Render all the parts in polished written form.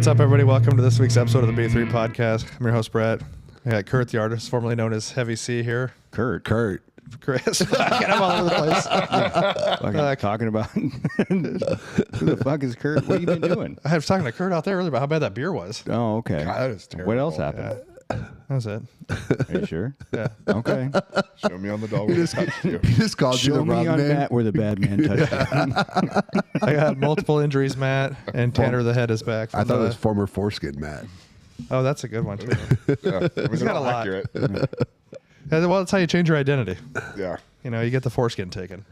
What's up, everybody? Welcome to this week's episode of the B3 Podcast. I'm your host, Brett. I got Kurt, the artist, formerly known as Heavy C here. Kurt. Chris. I'm all over the place. Talking about who the fuck is Kurt? What have you been doing? I was talking to Kurt out there earlier about how bad that beer was. Oh, okay. God, that is terrible. What else happened? That was it. Are you sure? Yeah. Okay. Show me on the dog. He just called you Show the me wrong on name. Matt where the bad man touched you. I got multiple injuries, Matt, and Tanner the head is back. I thought it was former foreskin Matt. Oh, that's a good one, too. Yeah, He's got a lot. accurate. Yeah, well, that's how you change your identity. Yeah. You know, you get the foreskin taken.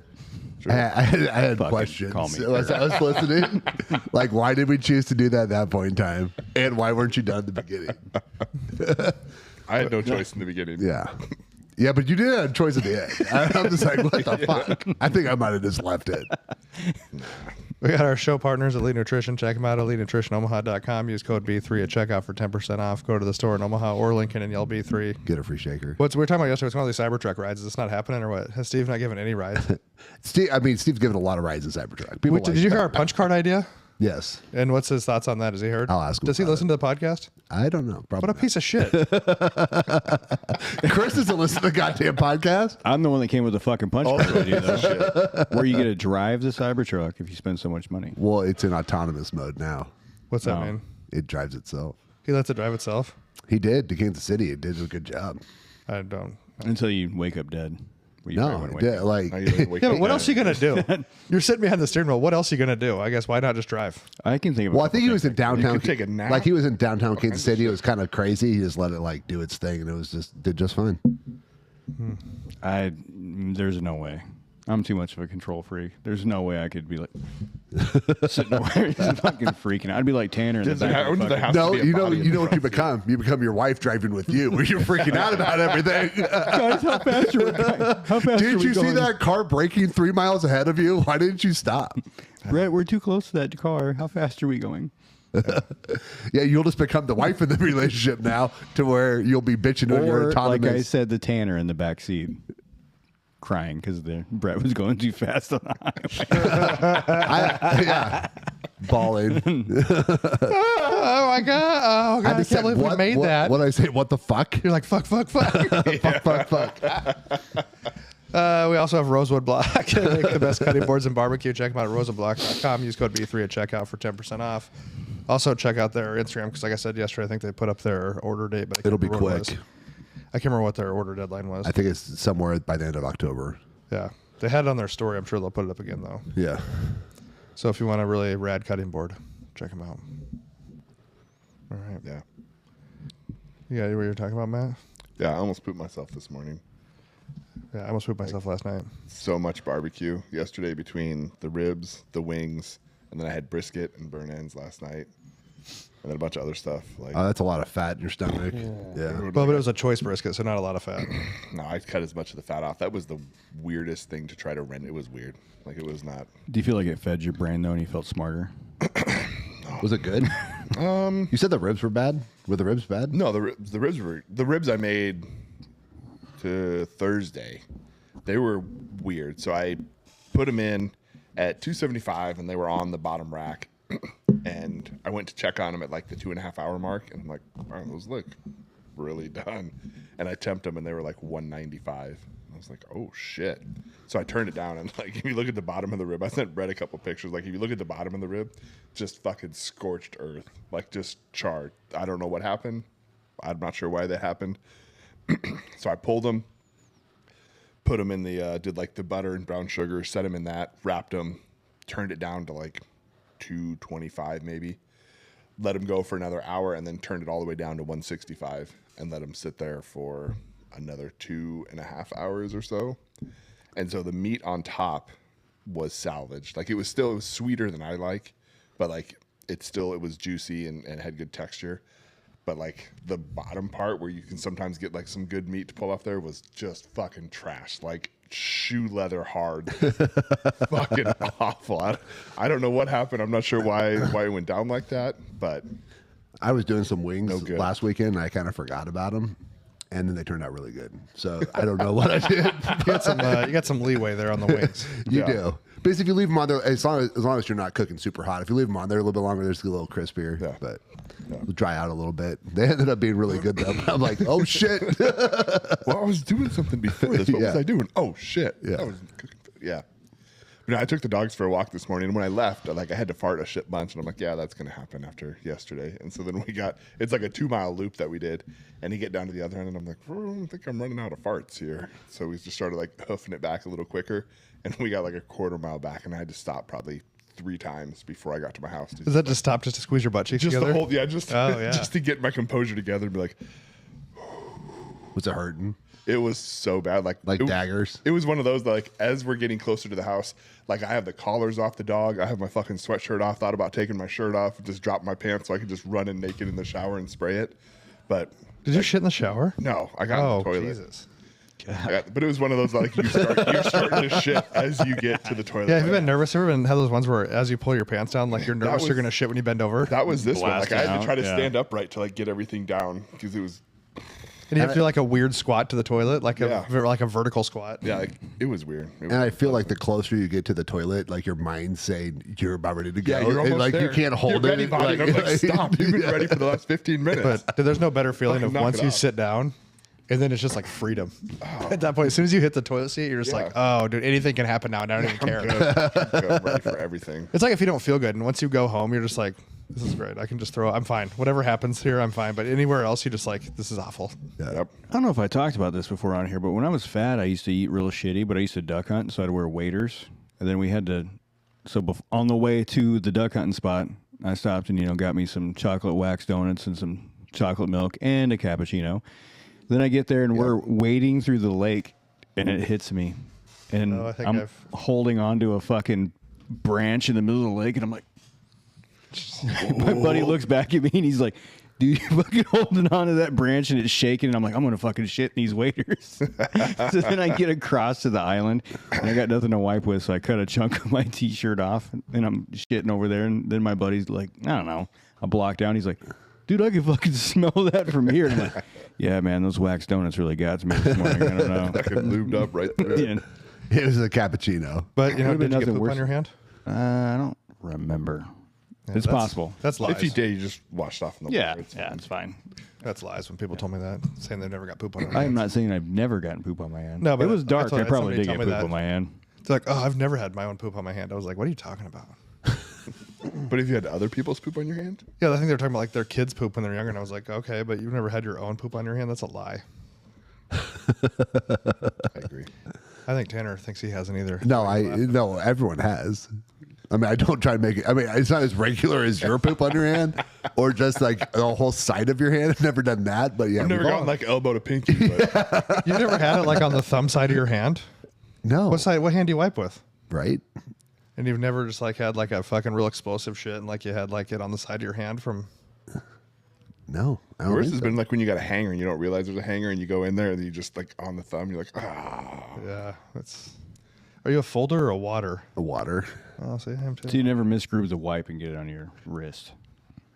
Sure. I had Fucking questions. call me. As I was listening, like, why did we choose to do that at that point in time? And why weren't you done at the beginning? I had no choice in the beginning. Yeah. Yeah, but you did have a choice at the end. I'm just like, what the fuck? I think I might have just left it. We got our show partners at Elite Nutrition. Check them out at EliteNutritionOmaha.com. Use code B3 at checkout for 10% off. Go to the store in Omaha or Lincoln and yell B3. Get a free shaker. We were talking about yesterday. It's one of these Cybertruck rides. Is this not happening or what? Has Steve not given any rides? Steve's given a lot of rides in Cybertruck. People Did you hear our punch card idea? Yes. And what's his thoughts on that? Has he heard? I'll ask him Does he about listen to the podcast? I don't know. Probably What a piece of shit. Chris doesn't listen to the goddamn podcast. I'm the one that came with the fucking punch card idea, though. Where you get to drive the Cybertruck if you spend so much money. Well, it's in autonomous mode now. What's that No. mean? It drives itself. He lets it drive itself? He did to Kansas City. It did a good job. I don't. Until you wake up dead. Well, you probably No, wouldn't it wake did, up. like Now you wake Yeah, up but what dead. else are you going to do? You're sitting behind the steering wheel. What else are you going to do? I guess why not just drive? I can think of well, I think he was in downtown. You could take a nap. Like he was in downtown Kansas City. It was kind of crazy. He just let it like do its thing, and it was did just fine. There's no way. I'm too much of a control freak. There's no way I could be like sitting there just fucking freaking out. I'd be like Tanner in the Does there back. have- of the there fucking- have No, to be a you know body in what you become. You become your wife driving with you, where you're freaking out about everything. Guys, how fast are we going? How fast are Didn't we you see going? that car braking 3 miles ahead of you? Why didn't you stop? Brett, we're too close to that car. How fast are we going? Yeah, you'll just become the wife in the relationship now, to where you'll be bitching on your Or, like I autonomous. said, the Tanner in the back seat crying because Brett was going too fast on the highway. Yeah, bawling. Oh, my God. Oh, God. I can't believe we made that. What did I say? What the fuck? You're like, fuck. Fuck. We also have Rosewood Block. They make the best cutting boards and barbecue. Check them out at rosewoodblock.com. Use code B3 at checkout for 10% off. Also, check out their Instagram because, like I said yesterday, I think they put up their order date. But I can't It'll be remember what it quick. was. I can't remember what their order deadline was. I think it's somewhere by the end of October. Yeah. They had it on their story. I'm sure they'll put it up again, though. Yeah. So if you want a really rad cutting board, check them out. All right. Yeah. You got what you're talking about, Matt? Yeah, I almost pooped myself this morning. Yeah, I almost pooped myself last night. So much barbecue yesterday between the ribs, the wings, and then I had brisket and burn ends last night. And then a bunch of other stuff. Like, Oh, that's a lot of fat in your stomach. Yeah. Well, but it was a choice brisket, so not a lot of fat. no, I cut as much of the fat off. That was the weirdest thing to try to rent. It was weird. Like, it was not. Do you feel like it fed your brain, though, and you felt smarter? Was it good? You said the ribs were bad. Were the ribs bad? No, the ribs I made to Thursday. They were weird. So I put them in at 275, and they were on the bottom rack. And I went to check on them at like the 2.5 hour mark, and I'm like, wow, those look really done. And I temped them, and they were like 195. I was like, oh shit. So I turned it down, and like, if you look at the bottom of the rib, I sent Brett a couple pictures. Like, if you look at the bottom of the rib, just fucking scorched earth, like just charred. I don't know what happened. I'm not sure why that happened. So I pulled them, put them in the, did like the butter and brown sugar, set them in that, wrapped them, turned it down to like 225 maybe, let them go for another hour, and then turned it all the way down to 165 and let them sit there for another 2.5 hours or so. And so the meat on top was salvaged. Like, it was sweeter than I like, but like it was juicy and had good texture. But like the bottom part where you can sometimes get like some good meat to pull off there was just fucking trash. Like shoe leather hard. Fucking awful. I don't know what happened. I'm not sure why it went down like that, but I was doing some wings No good. last weekend. And I kind of forgot about them, and then they turned out really good. So I don't know what I did. You got some leeway there on the wings. You Yeah. do. Basically, if you leave them on there, as long as you're not cooking super hot, if you leave them on there a little bit longer, they're just a little crispier. Yeah. But they'll dry out a little bit. They ended up being really good though. I'm like, oh shit. Well, I was doing something before this. What Yeah. was I doing? Oh shit. Yeah. I was cooking. Yeah. You know, I took the dogs for a walk this morning, and when I left, I had to fart a shit bunch, and I'm like, yeah, that's gonna happen after yesterday. And so then it's like a 2-mile loop that we did, and you get down to the other end, and I'm like, I think I'm running out of farts here. So we just started like hoofing it back a little quicker, and we got like a 1/4 mile back, and I had to stop probably 3 times before I got to my house. Does that just stop just to squeeze your butt cheeks Just together? the whole, yeah, just yeah. just to get my composure together and be like, Was it hurting? it was so bad, like daggers. It was one of those that, like, as we're getting closer to the house, like I have the collars off the dog, I have my fucking sweatshirt off. Thought about taking my shirt off, just drop my pants so I could just run in naked in the shower and spray it. But Did you shit in the shower? no, I got in Oh, the toilet. Jesus. But it was one of those like you're starting to shit as you get to the toilet. Yeah, have you been nervous? Ever been had those ones where as you pull your pants down, like you're nervous you're gonna shit when you bend over, That was this one. Like I had Blasting to try to out, stand upright to like get everything down because it was and you have to do like a weird squat to the toilet, like Yeah. like a vertical squat. like it was weird. It was, And I feel like the closer you get to the toilet, like your mind's saying you're about ready to go. yeah, you're And, almost like there. you can't hold you're it. ready, body. And I'm like, stop! You've been ready for the last 15 minutes. But dude, there's no better feeling Fucking of knock once it you off. sit down, and then it's just like freedom. At that point, as soon as you hit the toilet seat, you're just Yeah. like, oh, dude, anything can happen now, and I don't even care. I'm ready for everything. It's like if you don't feel good, and once you go home, you're just like, this is great. I can just I'm fine. Whatever happens here, I'm fine. But anywhere else, you're just like, this is awful. Yep. I don't know if I talked about this before on here, but when I was fat, I used to eat real shitty, but I used to duck hunt, so I'd wear waders. And then we had to, on the way to the duck hunting spot, I stopped and, got me some chocolate wax donuts and some chocolate milk and a cappuccino. Then I get there and we're wading through the lake and it hits me. And Oh, I think I'm I've- holding onto a fucking branch in the middle of the lake and I'm like, my buddy looks back at me and he's like, dude, you're fucking holding on to that branch and it's shaking. And I'm like, I'm going to fucking shit in these waders. So then I get across to the island and I got nothing to wipe with. So I cut a chunk of my t-shirt off and I'm shitting over there. And then my buddy's like, I don't know. I blocked down. He's like, dude, I can fucking smell that from here. And I'm like, yeah, man, those wax donuts really got to me this morning. I don't know. Fucking lubed up right there. Yeah. It was a cappuccino. But Would've been did you get nothing poop worse. on your hand? I don't remember. It's that's- possible. That's lies. If you did, you just washed off in the Yeah, water. It's fine. it's fine. That's lies when people told me that, saying they've never got poop on their I'm hand. not saying I've never gotten poop on my hand. No, but it was I dark. told- I probably somebody did told get me poop that. on my hand. It's like, oh, I've never had my own poop on my hand. I was like, what are you talking about? But if you had other people's poop on your hand, Yeah, I think they were talking about like their kids' poop when they're younger, and I was like, okay, but you've never had your own poop on your hand? That's a lie. I agree. I think Tanner thinks he hasn't either. No, everyone has. I mean, I don't try to make it. I mean, it's not as regular as your poop on your hand, or just like the whole side of your hand. I've never done that, but yeah, I've never we've all- gotten like elbow to pinky. But You never had it like on the thumb side of your hand? no, What side? What hand do you wipe with? right? And you've never just like had like a fucking real explosive shit, and like you had like it on the side of your hand from. No, I don't worse think has so. been like when you got a hanger and you don't realize there's a hanger and you go in there and you just like on the thumb, you're like, ah. Yeah, that's. Are you a folder or a water? the water. Oh, see, I am too. So you never misgroove the wipe and get it on your wrist.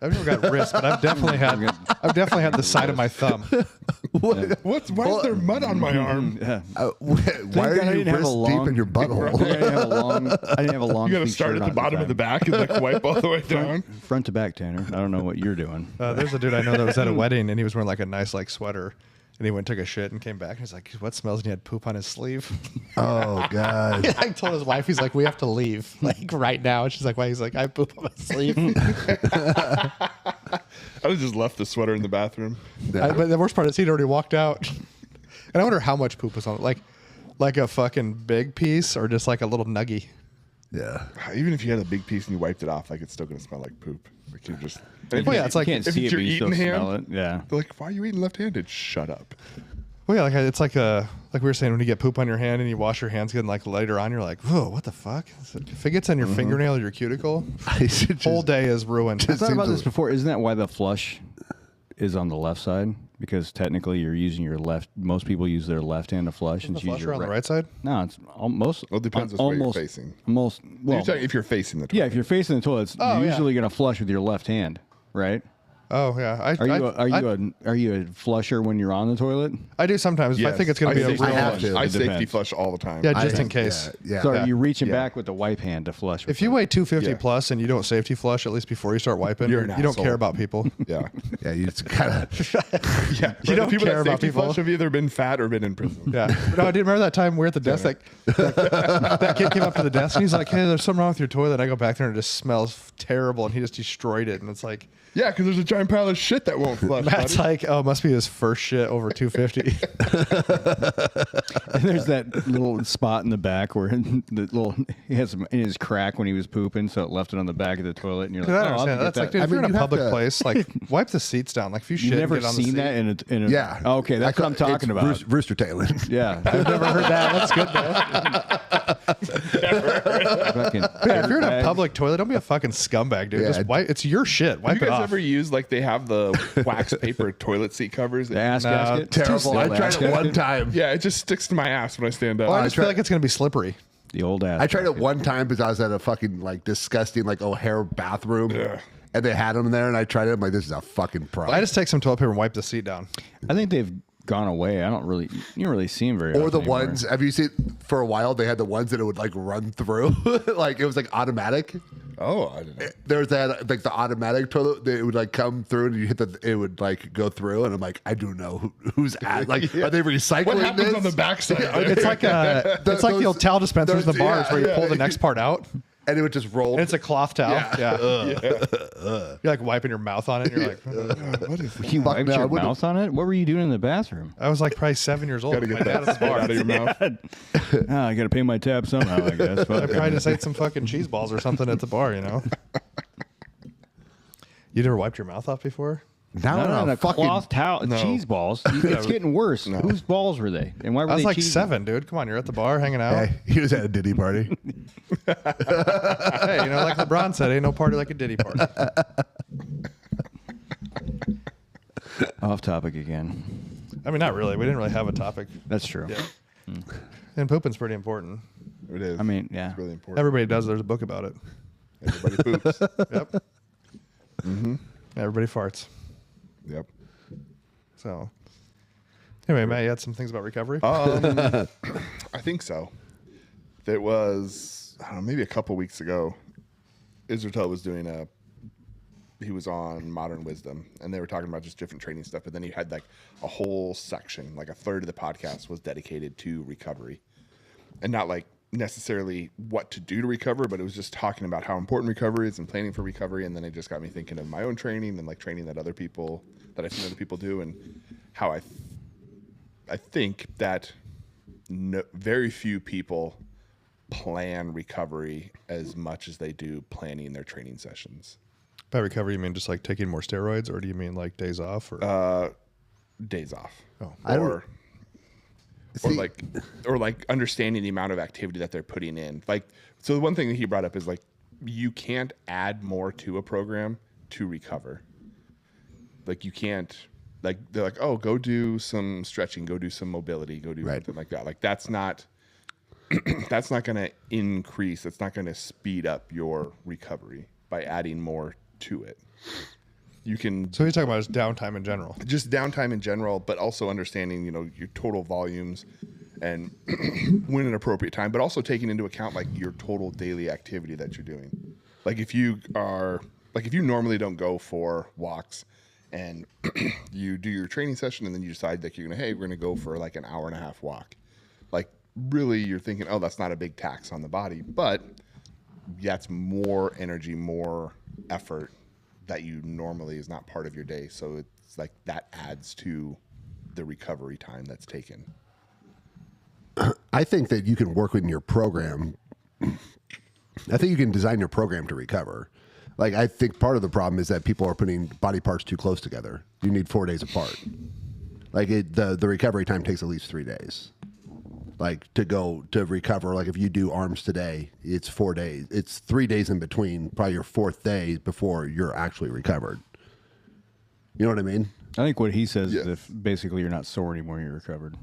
I've never got wrist, but I've definitely had. I've definitely had the side of my thumb. Why is there mud on my arm? Yeah. Why God I are you didn't have a wrist deep long- in your butthole? I didn't have a long. You got to sleeve start shirt at the on bottom of the time. back and like wipe all the way down. Front to back, Tanner. I don't know what you're doing. There's a dude I know that was at a wedding, and he was wearing like a nice like sweater, and he went and took a shit and came back, and he's like, "What smells?" And he had poop on his sleeve. Oh God! I told his wife, he's like, "We have to leave like right now." And she's like, "Why?" He's like, "I have poop on my sleeve." I was just left the sweater in the bathroom. But the worst part is he'd already walked out, and I wonder how much poop was on it. Like a fucking big piece or just like a little nuggie. Yeah. Even if you had a big piece and you wiped it off, like it's still gonna smell like poop. Like you just. Well, yeah, it's like You can't if see it's it, but your you still eating smell hand, it. Yeah. They're like, why are you eating left-handed? Shut up. Well, yeah, it's like we were saying when you get poop on your hand and you wash your hands good, and like later on you're like, whoa, what the fuck? If it gets on your fingernail or your cuticle, I should whole just, day is ruined. I thought about seems this before. Isn't that why the flush is on the left side? Because technically you're using your left. Most people use their left hand to flush. Isn't And the use flusher your on the right side? No, it's almost. Well, it depends on where you're facing. Almost. Well, You're talking if you're facing the toilet. yeah, if you're facing the toilet, it's Oh, yeah. usually going to flush with your left hand, right? Oh yeah, Are you a flusher when you're on the toilet? I do sometimes. If I think it's going to be a safety real I have flush. to. I It safety depends. flush all the time. Yeah, just in case. Yeah. So are you reaching Yeah. back with the wipe hand to flush? If you weigh 250 Yeah. plus and you don't safety flush at least before you start wiping, You're an you don't asshole. care about people. Yeah. Yeah, you just gotta. Yeah. You don't people care that about safety people. flush have either been fat or been in prison. Yeah. No, I did remember that time we were at the desk. That kid came up to the desk and he's like, "Hey, there's something wrong with your toilet." I go back there and it just smells terrible, and he just destroyed it. And it's like, Yeah, because there's a giant pile of shit that won't flush. Matt's buddy. like, "Oh, it must be his first shit over 250." And there's that little spot in the back where he has some in his crack when he was pooping, so it left it on the back of the toilet. And you're like, I oh, don't I'll understand. get That's like, that. dude, if you're in a you have public to- place, like, wipe the seats down. Like, if you shit, You've never get on the seen seat. that in a Yeah. Okay, that's what I'm talking about. Rooster tailing. Yeah, I've never heard that. That's good though. Fucking Yeah, if you're in a dirtbag. public toilet, don't be a fucking scumbag, dude. Yeah. Just wipe. It's your shit. Have Wipe you it guys off. ever used like they have the wax paper toilet seat covers? the ass No, gasket. Terrible. I tried it one time. Yeah, it just sticks to my ass when I stand up. Well, I I just feel tried- like it's gonna be slippery. The old ass. I tried it one time because I was at a fucking like disgusting like O'Hare bathroom, and they had them there, and I tried it. I'm like, this is a fucking pro. I just take some toilet paper and wipe the seat down. I think they've gone away. You don't really see them very or often the anymore. ones. Have you seen for a while? They had the ones that it would like run through, like it was like automatic. Oh, I didn't know. There was that like the automatic toilet. It would like come through, and you hit the. It would like go through, and I'm like, I do know who's at. Like, are they recycling What happens this? on the backside? there? It's like it's like the old towel dispensers in the bars where you pull the next part out, And it would just roll. and it's a cloth towel. Yeah. You're like wiping your mouth on it. And you're like, "Ugh." What is that? You Fuck wiped no, I your wouldn't- mouth on it? What were you doing in the bathroom? I was like probably 7 years old. Gotta My get dad that at the bar. out of your mouth. I got to pay my tab somehow, I guess. I Fuck. probably just ate some fucking cheese balls or something at the bar. You know. You never wiped your mouth off before? now Not on a fucking. cloth towel. No. Cheese balls. It's getting worse. Whose balls were they? And why were I was they like cheesy? 7, dude. Come on, you're at the bar hanging out. Hey, he was at a Diddy party. Hey, you know, like LeBron said, ain't no party like a Diddy party. Off topic again. I mean, not really. We didn't really have a topic. That's true. Yeah. And pooping's pretty important. It is. I mean, yeah. It's really important. Everybody does. There's a book about it. Everybody poops. Yep. Everybody farts. Yep. So, anyway, Matt, you had some things about recovery. I think so. There was, I don't know, maybe a couple weeks ago, Israel was doing he was on Modern Wisdom, and they were talking about just different training stuff. But then he had like a whole section, like a third of the podcast was dedicated to recovery, and not like necessarily what to do to recover, but it was just talking about how important recovery is and planning for recovery. And then it just got me thinking of my own training and like training that I've seen other people do, and how I think that very few people plan recovery as much as they do planning their training sessions. By recovery, you mean just like taking more steroids, or do you mean like days off? Or Days off. Oh. I don't- or or like understanding the amount of activity that they're putting in. Like, so the one thing that he brought up is like, you can't add more to a program to recover. Like you can't, like, they're like, oh, go do some stretching, go do some mobility, go do Right. something like that. Like that's not going to increase. It's not going to speed up your recovery by adding more to it. You can So he's talking about just downtime in general. just downtime in general, but also understanding, your total volumes and when an appropriate time, but also taking into account like your total daily activity that you're doing. Like if you normally don't go for walks and you do your training session and then you decide that we're going to go for like an hour and a half walk. Like really you're thinking, oh, that's not a big tax on the body, but that's more energy, more effort that you normally is not part of your day. So it's like that adds to the recovery time that's taken. I think that you can work in your program. I think you can design your program to recover. Like, I think part of the problem is that people are putting body parts too close together. You need 4 days apart. Like, the recovery time takes at least 3 days. Like, to recover, like if you do arms today, it's 4 days. It's 3 days in between, probably your fourth day before you're actually recovered. You know what I mean? I think what he says Yeah. is if basically you're not sore anymore, you're recovered.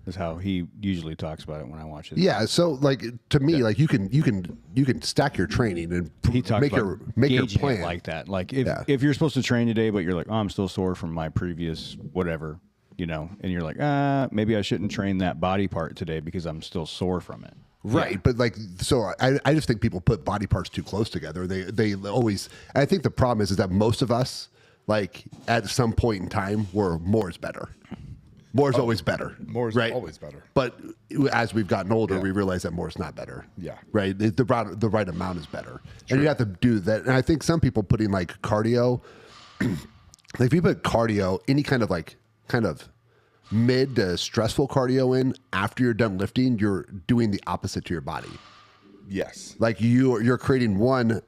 is how he usually talks about it when I watch it. Yeah, so like to me, like you can stack your training and He talks make about your gauging plan it like that. Like if you're supposed to train today, but you're like, oh, I'm still sore from my previous whatever, you know, and you're like, maybe I shouldn't train that body part today because I'm still sore from it. Right, but like, so I just think people put body parts too close together. They always. I think the problem is that most of us, like at some point in time, were more is better. More is always better. More is right? always better. But as we've gotten older, we realize that more is not better. Yeah. Right. The right amount is better, and you have to do that. And I think some people putting like cardio, like if you put cardio, any kind of mid to stressful cardio in after you're done lifting, you're doing the opposite to your body. Yes. Like you're creating one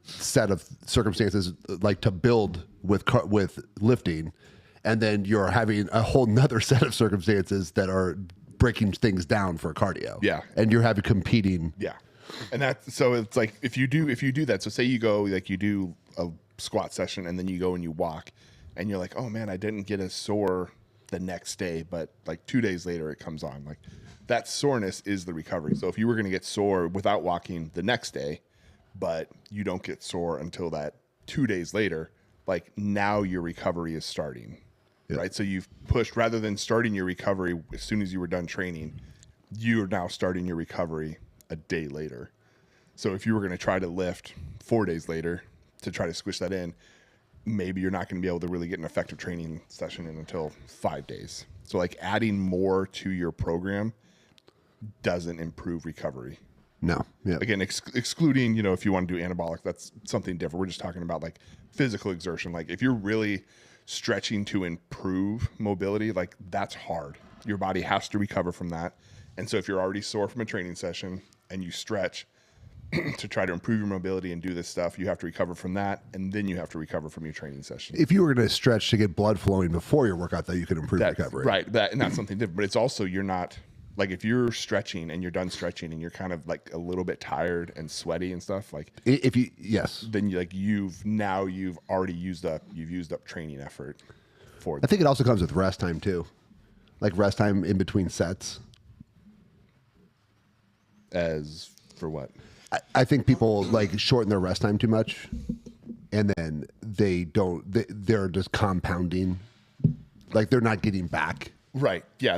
set of circumstances like to build with lifting, and then you're having a whole nother set of circumstances that are breaking things down for cardio. Yeah. And you're having competing. Yeah. And so it's like if you do that, so say you go like you do a squat session and then you go and you walk and you're like, oh man, I didn't get as sore the next day, but like 2 days later it comes on. Like that soreness is the recovery. So if you were going to get sore without walking the next day, but you don't get sore until that 2 days later, like now your recovery is starting. Yeah. Right. So you've pushed rather than starting your recovery as soon as you were done training, you're now starting your recovery a day later. So if you were going to try to lift 4 days later to try to squish that in, maybe you're not going to be able to really get an effective training session in until 5 days. So like adding more to your program doesn't improve recovery. No. Yeah. Again, excluding, you know, if you want to do anabolic, that's something different. We're just talking about like physical exertion. Like if you're really stretching to improve mobility, like that's hard. Your body has to recover from that. And so if you're already sore from a training session and you stretch to try to improve your mobility and do this stuff, you have to recover from that. And then you have to recover from your training session. If you were going to stretch to get blood flowing before your workout, that you could improve recovery. Right. And that's something different. But it's also, you're not like, if you're stretching and you're done stretching and you're kind of like a little bit tired and sweaty and stuff, like then you've already used up training effort for I think it also comes with rest time too. Like rest time in between sets. As for what? I think people like shorten their rest time too much, and then they're just compounding, like they're not getting back. Right. Yeah.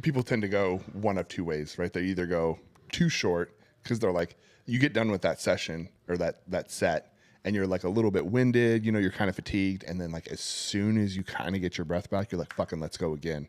People tend to go one of two ways, right? They either go too short because they're like, you get done with that session or that set and you're like a little bit winded, you know, you're kind of fatigued. And then like, as soon as you kind of get your breath back, you're like, fucking let's go again.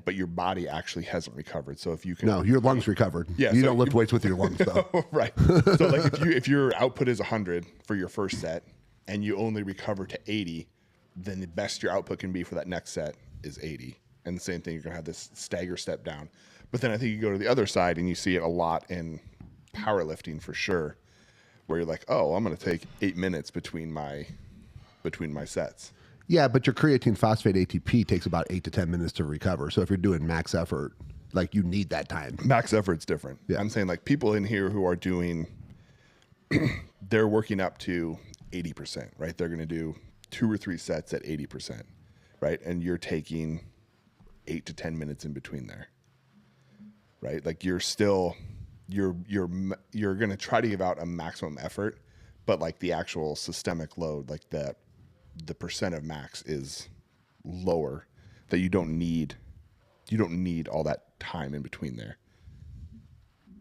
But your body actually hasn't recovered. So if you can, no, your lungs recovered. Yeah. You don't lift weights with your lungs though. Right. So like if your output is 100 for your first set and you only recover to 80, then the best your output can be for that next set is 80. And the same thing, you're going to have this stagger step down. But then I think you go to the other side and you see it a lot in powerlifting for sure, where you're like, oh, I'm going to take 8 minutes between my sets. Yeah, but your creatine phosphate ATP takes about 8 to 10 minutes to recover. So if you're doing max effort, like you need that time. Max effort's different. Yeah. I'm saying like people in here who are doing, they're working up to 80%, right? They're going to do 2 or 3 sets at 80%. Right. And you're taking 8 to 10 minutes in between there. Right. Like you're going to try to give out a maximum effort, but like the actual systemic load, like the percent of max is lower, that you don't need all that time in between there.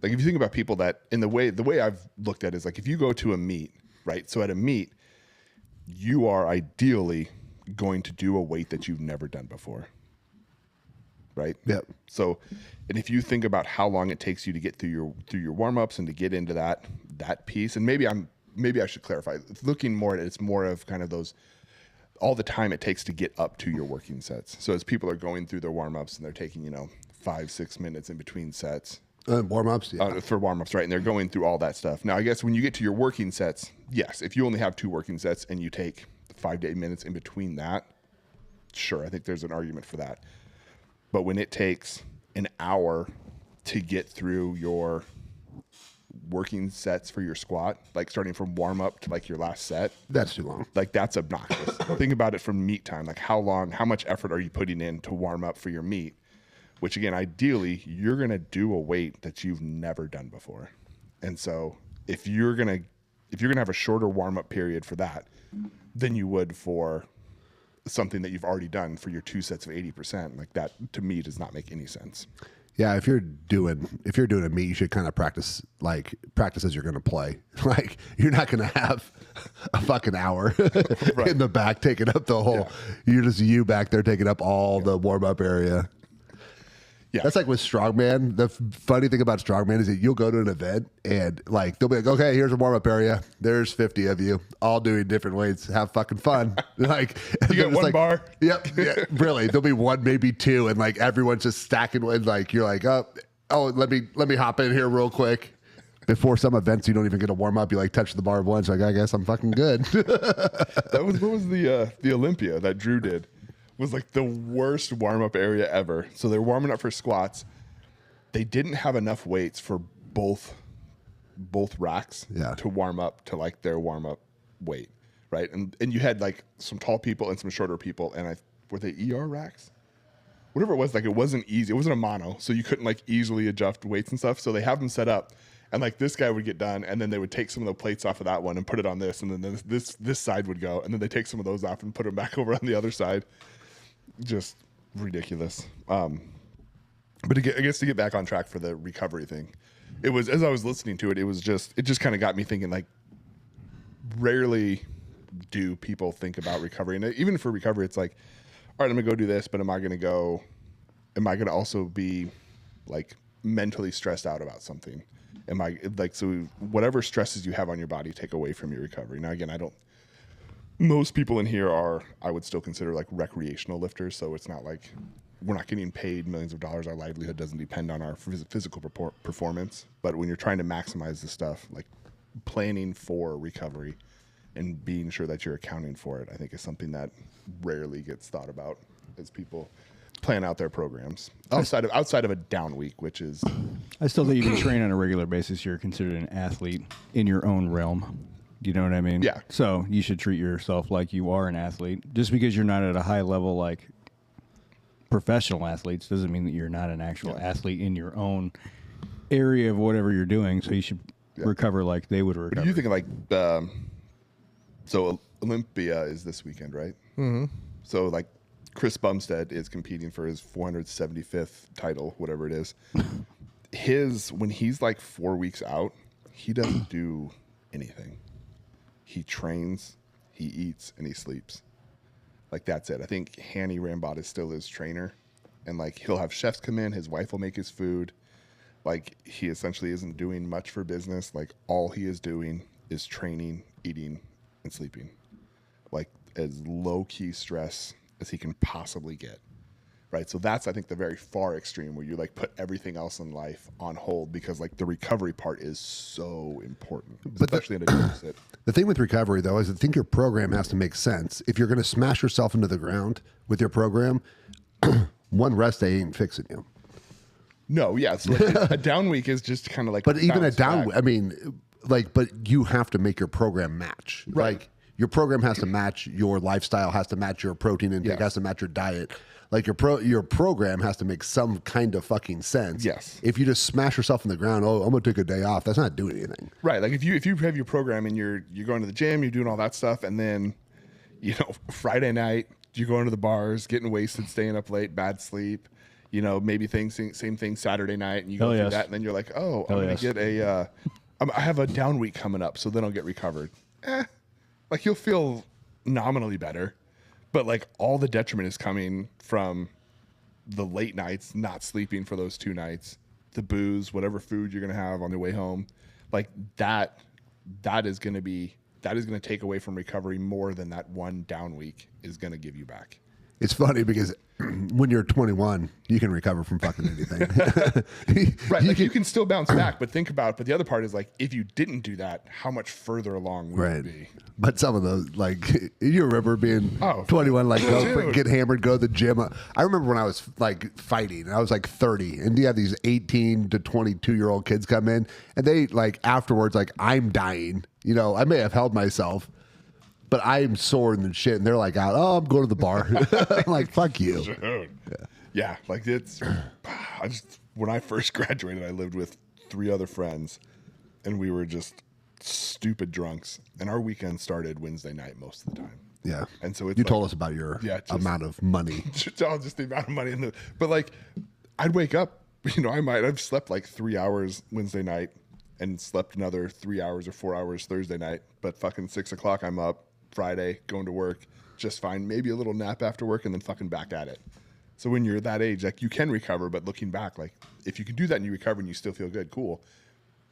Like if you think about people that the way I've looked at it is like, if you go to a meet, right? So at a meet, you are ideally going to do a weight that you've never done before. Right? Yep. So, and if you think about how long it takes you to get through your warm-ups and to get into that piece, and maybe I should clarify, looking more at it, it's more of kind of those, all the time it takes to get up to your working sets. So as people are going through their warm-ups and they're taking, 5-6 minutes in between sets. Warm-ups, yeah. For warm-ups, right? And they're going through all that stuff. Now, I guess when you get to your working sets, yes, if you only have 2 working sets and you take 5 to 8 minutes in between that, sure, I think there's an argument for that. But when it takes an hour to get through your working sets for your squat, like starting from warm up to like your last set, That's too long. like that's obnoxious. Think about it from meet time. Like how much effort are you putting in to warm up for your meet? Which again, ideally, you're gonna do a weight that you've never done before. And so if you're gonna have a shorter warm up period for that than you would for something that you've already done for your 2 sets of 80%, like that to me does not make any sense. Yeah, if you're doing a meet, you should kind of practice as you're going to play. Like you're not going to have a fucking hour Right. in the back taking up the whole. You're just you back there taking up all the warm up area. Yeah. That's like with strongman. The funny thing about strongman is that you'll go to an event and like they'll be like, okay, here's a warm up area. There's 50 of you all doing different weights. Have fucking fun. Like You get one bar. Yep. Yeah, really. There'll be one, maybe two, and like everyone's just stacking. And like you're like, oh, let me hop in here real quick. Before some events, you don't even get a warm up. You like touch the bar once. Like I guess I'm fucking good. What was the Olympia that Drew did? Was like the worst warm up area ever. So they're warming up for squats. They didn't have enough weights for both racks to warm up to like their warm up weight, right? And you had like some tall people and some shorter people, and were they ER racks? Whatever it was, like it wasn't easy. It wasn't a mono, so you couldn't like easily adjust weights and stuff. So they have them set up, and like this guy would get done, and then they would take some of the plates off of that one and put it on this, and then this side would go, and then they take some of those off and put them back over on the other side. Just ridiculous. But I guess to get back on track for the recovery thing, it was, as I was listening to it, it just kind of got me thinking, like, rarely do people think about recovery. And even for recovery, it's like, all right, I'm gonna go do this, but am I gonna also be like mentally stressed out about something? Am I like, so whatever stresses you have on your body take away from your recovery. Now, again, most people in here are, I would still consider like recreational lifters. So it's not like we're not getting paid millions of dollars. Our livelihood doesn't depend on our physical performance. But when you're trying to maximize the stuff, like planning for recovery and being sure that you're accounting for it, I think is something that rarely gets thought about as people plan out their programs outside of a down week, which is. I still think you can train on a regular basis. You're considered an athlete in your own realm. You know what I mean? Yeah. So you should treat yourself like you are an athlete. Just because you're not at a high level like professional athletes doesn't mean that you're not an actual athlete in your own area of whatever you're doing. So you should recover like they would recover. What do you think of like, so Olympia is this weekend, right? Mm-hmm. So like Chris Bumstead is competing for his 475th title, whatever it is. When he's like 4 weeks out, he doesn't do anything. He trains, he eats, and he sleeps. Like, that's it. I think Hanny Rambot is still his trainer. And, like, he'll have chefs come in. His wife will make his food. Like, he essentially isn't doing much for business. Like, all he is doing is training, eating, and sleeping. Like, as low-key stress as he can possibly get. Right? So that's, I think, the very far extreme where you, like, put everything else in life on hold because, like, the recovery part is so important, especially in a deficit. The thing with recovery, though, is I think your program has to make sense. If you're going to smash yourself into the ground with your program, one rest day ain't fixing you. No, yeah. So like a down week is just kind of like. But even a down, I mean, like, but you have to make your program match. Right. Like, your program has to match your lifestyle, has to match your protein intake, has to match your diet. Like your program has to make some kind of fucking sense. Yes. If you just smash yourself in the ground, oh, I'm gonna take a day off. That's not doing anything. Right. Like if you have your program and you're going to the gym, you're doing all that stuff, and then, Friday night you're going to the bars, getting wasted, staying up late, bad sleep. Maybe same thing Saturday night, and you go through that, and then you're like, oh, I'm gonna get I have a down week coming up, so then I'll get recovered. Like you'll feel nominally better. But like all the detriment is coming from the late nights, not sleeping for those 2 nights, the booze, whatever food you're going to have on your way home. Like that is going to take away from recovery more than that one down week is going to give you back. It's funny because when you're 21, you can recover from fucking anything. Right. You can still bounce back, but think about it. But the other part is like, if you didn't do that, how much further along would you be? But some of those, like, you remember being 21, like, Dude. get hammered, go to the gym. I remember when I was like fighting, and I was like 30, and you have these 18 to 22-year-old kids come in, and they like afterwards, like, I'm dying. You know, I may have held myself, but I'm sore and shit, and they're like, out, oh, I'm going to the bar. I'm like, fuck you. Yeah, like it's. When I first graduated, I lived with 3 other friends, and we were just stupid drunks, and our weekend started Wednesday night most of the time. Yeah, and so it's you like, told us about your amount of money. Just the amount of money but like, I'd wake up. You know, I've slept like 3 hours Wednesday night, and slept another 3 hours or 4 hours Thursday night. But fucking 6 o'clock, I'm up Friday going to work just fine. Maybe a little nap after work, and then fucking back at it. So when you're that age, like you can recover, but looking back, like if you can do that and you recover and you still feel good, cool.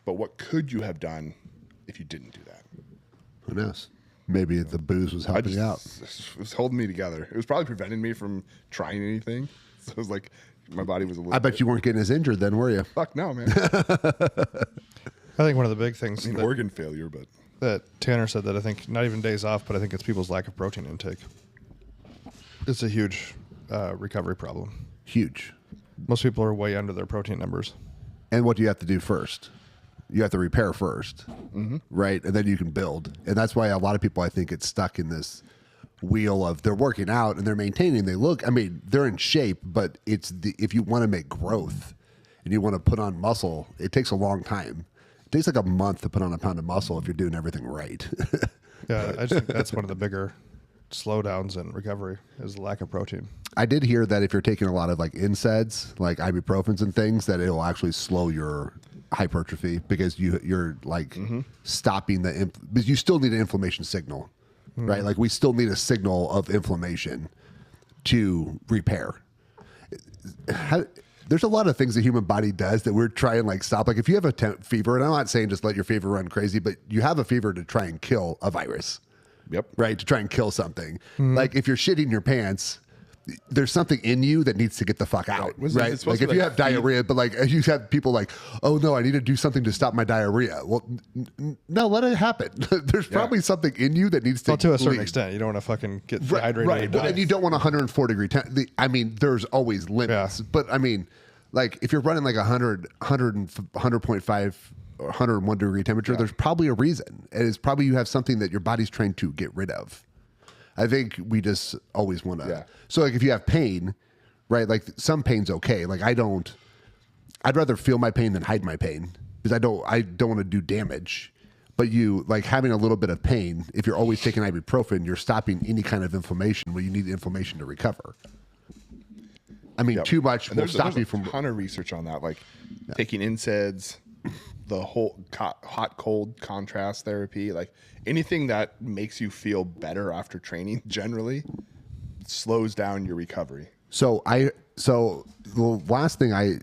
But what could you have done if you didn't do that? Who knows? Maybe the booze was helping you out. It was holding me together. It was probably preventing me from trying anything. So it was like my body was a little. I bet you weren't getting as injured then, were you? Fuck no, man. I think one of the big things organ failure, but that Tanner said that I think not even days off, but I think it's people's lack of protein intake. It's a huge recovery problem. Huge. Most people are way under their protein numbers. And what do you have to do first? You have to repair first, right? And then you can build. And that's why a lot of people, I think, get stuck in this wheel of they're working out and they're maintaining. They look, I mean, they're in shape, but if you want to make growth and you want to put on muscle, it takes a long time. It takes like a month to put on a pound of muscle if you're doing everything right. Yeah, I just think that's one of the bigger slowdowns in recovery is the lack of protein. I did hear that if you're taking a lot of like NSAIDs, like ibuprofens and things, that it'll actually slow your hypertrophy because you're like stopping because you still need an inflammation signal, right? Like we still need a signal of inflammation to repair. There's a lot of things the human body does that we're trying like stop. Like if you have a fever, and I'm not saying just let your fever run crazy, but you have a fever to try and kill a virus. Yep. Right. To try and kill something. Like if you're shitting your pants, there's something in you that needs to get the fuck out. Right. Like if you have diarrhea, but like you have people like, oh no, I need to do something to stop my diarrhea. Well, no, let it happen. There's probably something in you that needs to to a certain extent. You don't want to fucking get dehydrated. Right. And you don't want 104 degree I mean, there's always limits. But I mean, like if you're running like 100.5 or 101 degree temperature, there's probably a reason. And it's probably you have something that your body's trying to get rid of. I think we just always want to. Yeah. So like if you have pain, right? Like some pain's okay. Like I'd rather feel my pain than hide my pain because I don't want to do damage. But you like having a little bit of pain, if you're always taking ibuprofen, you're stopping any kind of inflammation where you need inflammation to recover. I mean, too much will stop you from. There's a ton of research on that, like taking NSAIDs, the whole hot cold contrast therapy, like anything that makes you feel better after training generally slows down your recovery. So the last thing I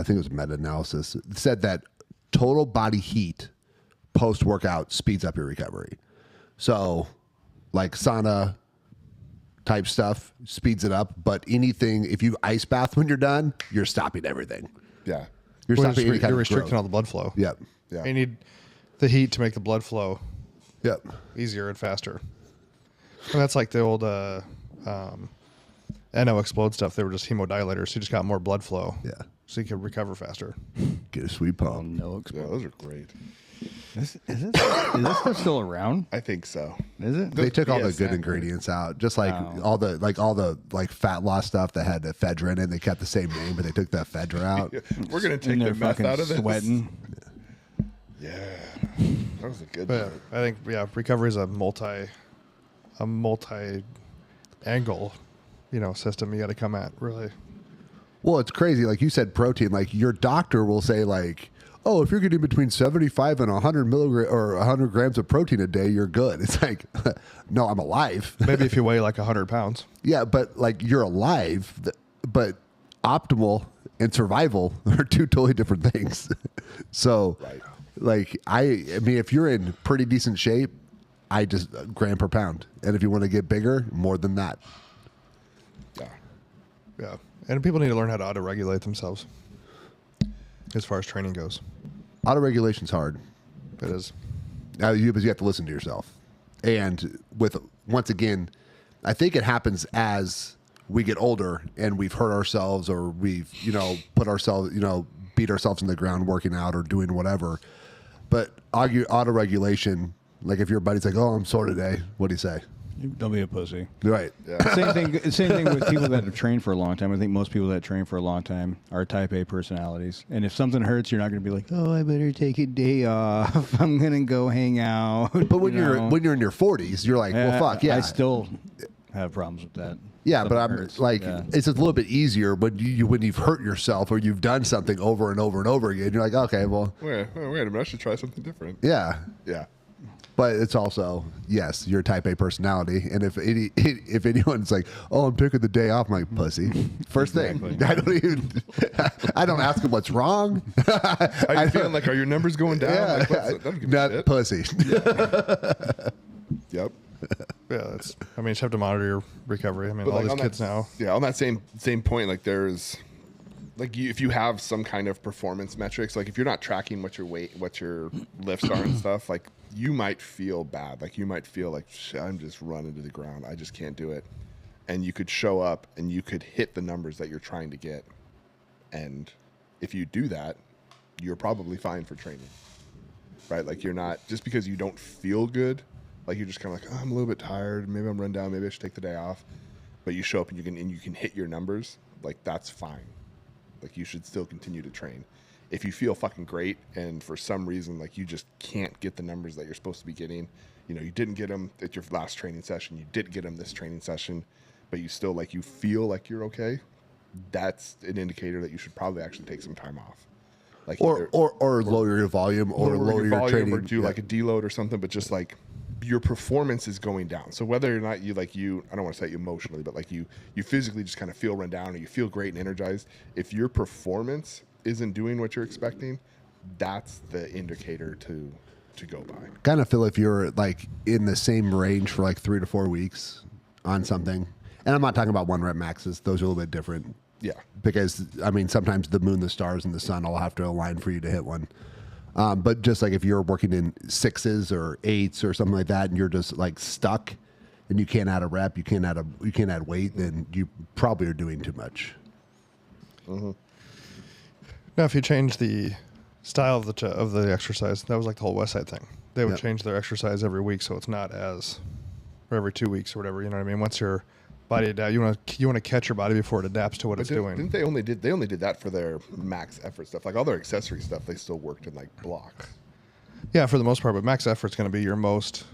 think it was meta-analysis said that total body heat post workout speeds up your recovery. So like sauna type stuff speeds it up, but anything, if you ice bath when you're done, you're stopping everything. Yeah. You're stopping any kind you're of restricting growth. all the blood flow. Yep. Yeah. You need the heat to make the blood flow easier and faster. And that's like the old NO Explode stuff. They were just hemodilators. So you just got more blood flow. Yeah. So you can recover faster. Get a sweet pump. No, Yeah, those are great. is this stuff still around? I think so. Is it? They took all the good BSN, ingredients out, just like all the fat loss stuff that had ephedrine in. They kept the same name, but they took the ephedra out. We're gonna take And the they're meth fucking out of this. sweating. Yeah, that was a good. But I think recovery is a multi angle, system you got to come at really. Well, it's crazy. Like you said, protein. Like your doctor will say, like, oh, if you're getting between 75 and 100 milligrams or 100 grams of protein a day, you're good. It's like, no, I'm alive. Maybe if you weigh like 100 pounds. Yeah, but like you're alive. But optimal and survival are two totally different things. So, like, I mean, if you're in pretty decent shape, I just gram per pound. And if you want to get bigger, more than that. Yeah, and people need to learn how to auto-regulate themselves as far as training goes. Auto regulation's hard. It is. You have to listen to yourself. And once again, I think it happens as we get older and we've hurt ourselves or we've, put ourselves, beat ourselves in the ground working out or doing whatever. But auto regulation, like if your buddy's like, "Oh, I'm sore today," what do you say? Don't be a pussy. Right. Yeah. Same thing with people that have trained for a long time. I think most people that train for a long time are type A personalities. And if something hurts, you're not going to be like, "Oh, I better take a day off. I'm going to go hang out." But when you're in your 40s, you're like, "Well, fuck, yeah." I still have problems with that. Yeah, but Something I'm hurts. like, Yeah. it's a little bit easier when you've hurt yourself or you've done something over and over and over again. You're like, okay, well, Wait a minute, I should try something different. yeah. Yeah. But it's also, yes, you're type A personality. And if anyone's like, "Oh, I'm taking the day off," my pussy. First thing, I don't ask them what's wrong. Are you feeling like, are your numbers going down? Yeah, Like, what's- don't give a not shit. pussy. Yep. Yeah, you just have to monitor your recovery. I mean, But all like, these on kids that, now. Yeah, on that same point, like there's like if you have some kind of performance metrics, like if you're not tracking what your weight, what your lifts are and stuff, like you might feel bad. Like you might feel like, "Shit, I'm just running to the ground. I just can't do it." And you could show up and you could hit the numbers that you're trying to get. And if you do that, you're probably fine for training. Right? Like you're not, just because you don't feel good, like you're just kind of like, "Oh, I'm a little bit tired. Maybe I'm run down. Maybe I should take the day off." But you show up and you can hit your numbers. Like that's fine. Like you should still continue to train. If you feel fucking great and for some reason like you just can't get the numbers that you're supposed to be getting, you didn't get them at your last training session, you didn't get them this training session, but you still you feel like you're okay, that's an indicator that you should probably actually take some time off. Like or lower your volume or lower your volume training. or do like a deload or something, but just like your performance is going down. So whether or not you I don't want to say emotionally, but like you physically just kind of feel run down or you feel great and energized, if your performance isn't doing what you're expecting, that's the indicator to go by. Kind of feel if you're like in the same range for like 3 to 4 weeks on something. And I'm not talking about 1 rep maxes. Those are a little bit different. Yeah. Because, I mean, sometimes the moon, the stars, and the sun all have to align for you to hit one. But just like if you're working in 6s or 8s or something like that, and you're just like stuck, and you can't add a rep, you can't add weight, then you probably are doing too much. Mm-hmm. Now, if you change the style of the exercise, that was like the whole West Side thing. They would Yep. change their exercise every week, so it's not or every 2 weeks or whatever. You know what I mean? Once your body adapts, you want to catch your body before it adapts to what it's doing. Didn't they only did that for their max effort stuff? Like all their accessory stuff, they still worked in like blocks. Yeah, for the most part, but max effort's going to be your most.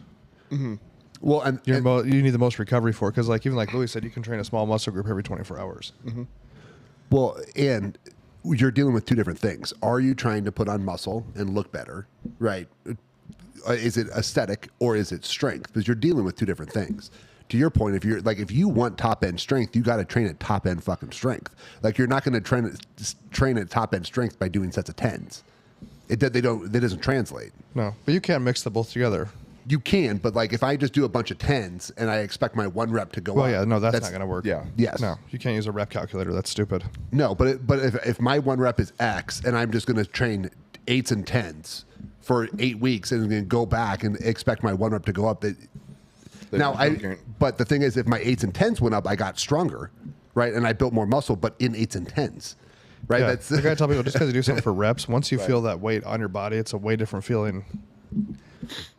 Well, and You need the most recovery for, because even like Louis said, you can train a small muscle group every 24 hours. well, and you're dealing with 2 different things. Are you trying to put on muscle and look better, right? Is it aesthetic or is it strength? Because you're dealing with 2 different things. To your point, if you want top end strength, you got to train at top end fucking strength. Like you're not going to train at top end strength by doing sets of 10s. That doesn't translate. No, but you can't mix the both together. You can, but like if I just do a bunch of 10s and I expect my 1 rep to go Well, up. yeah, no, that's not going to work. Yeah. Yes. No, you can't use a rep calculator. That's stupid. No, but if my 1 rep is X and I'm just going to train 8s and 10s for 8 weeks and then go back and expect my 1 rep to go up, but the thing is, if my 8s and 10s went up, I got stronger, right? And I built more muscle, but in 8s and 10s, right? Yeah. That's I gotta tell people, just because you do something for reps, once you feel that weight on your body, it's a way different feeling.